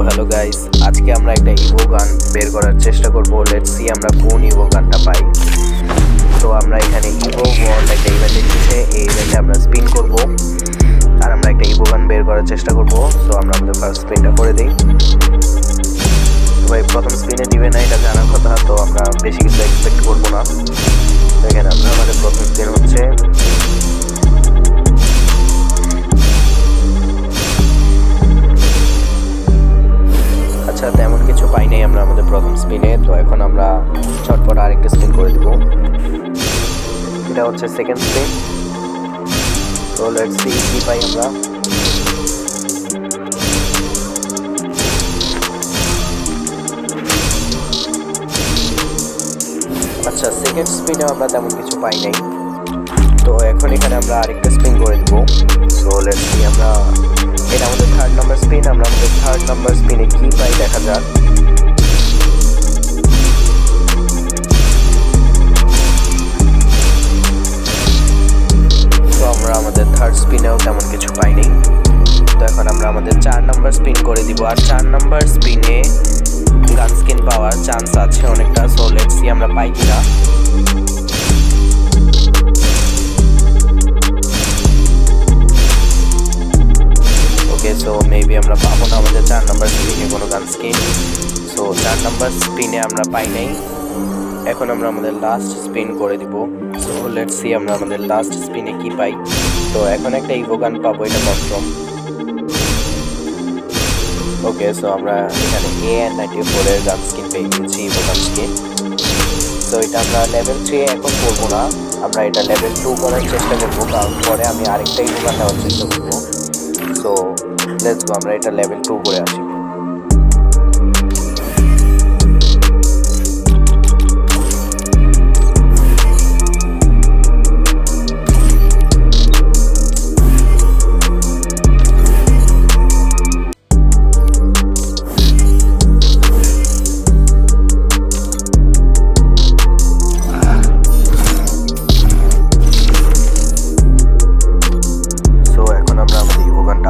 Hello guys, আজকে আমরা একটা ইভো গান বের করার চেষ্টা করব। লেটস সি আমরা কোন ইভো গানটা পাই। তো আমরা এখানে ইভো ওয়ার্ল্ড একটা ইভেন্ট এসেছে, এই ইভেন্টে আমরা স্পিন করব আর আমরা একটা ইভো গান বের করার চেষ্টা করব। সো আমরা আমাদের ফার্স্ট স্পিনটা করে দিই। ভাই প্রথম স্পিনে দিবে না এটা জানার কথা, তো আমরা বেশি কিছু এক্সপেক্ট করবো না। দেখেন আমরা আমাদের প্রথম স্পিন হচ্ছে, আচ্ছা তেমন কিছু পাই নাই আমরা আমাদের প্রথম স্পিনে। তো এখন আমরা ছটপট আরেকটা স্পিন করে দিব, এটা হচ্ছে সেকেন্ড স্পিন। তো লেটস সি কি পাই আমরা। আচ্ছা সেকেন্ড স্পিনে আমরা তেমন কিছু পাই নাই, তো এখন এখানে আমরা আরেকটা স্পিন করে দিব। সো লেটস সি আমরা, এটা আমাদের থার্ড নাম্বার স্পিন, আমরা আমাদের থার্ড নাম্বার স্পিনে কি পাই দেখা যাক। তো আমরা আমাদের থার্ড স্পিনেও তেমন কিছু পাইনি। তো এখন আমরা আমাদের 4 নাম্বার স্পিন করে দিব, আর 4 নাম্বার স্পিনে গান স্কিন পাওয়ার চান্স আছে অনেকটা। সো লেটস সি আমরা পাই কিনা। ওকে, সো মেবি আমরা পাবো না আমাদের 4 নাম্বার স্পিনে কোনো গান স্কিন। সো 4 নাম্বার স্পিনে আমরা পাই নাই। এখন আমরা আমাদের লাস্ট স্পিন করে দিব। সো লেটস সি আমরা আমাদের লাস্ট স্পিনে কি পাই। তো এখন একটা ইভো গান পাবো, এটা কনফার্ম। ওকে, সো আমরা এখানে AN94 এর গান স্কিন পেয়ে গেছি, ইভো গান স্কিন। তো এটা আমরা লেভেল 3 এখন করবো না, আমরা এটা লেভেল 2 করার চেষ্টা করবো, কারণ পরে আমি আরেকটা ইভো গান নেওয়ার চেষ্টা করবো। সো লেটস গো, আমরা এটা লেভেল 2 করে আসি।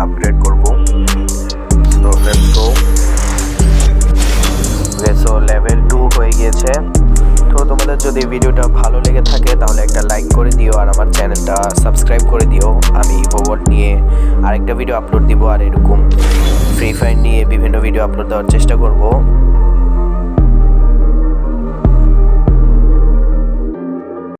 আপগ্রেড করব। তো লেটস গো। সো লেভেল 2 হয়ে গিয়েছে। তো তোমাদের যদি ভিডিওটা ভালো লেগে থাকে তাহলে একটা লাইক করে দিও, আর আমার চ্যানেলটা সাবস্ক্রাইব করে দিও। আমি ইভো ওয়ার্ল্ড নিয়ে আরেকটা ভিডিও আপলোড দিব, আর এরকম ফ্রি ফায়ার নিয়ে বিভিন্ন ভিডিও আপলোড দেওয়ার চেষ্টা করব।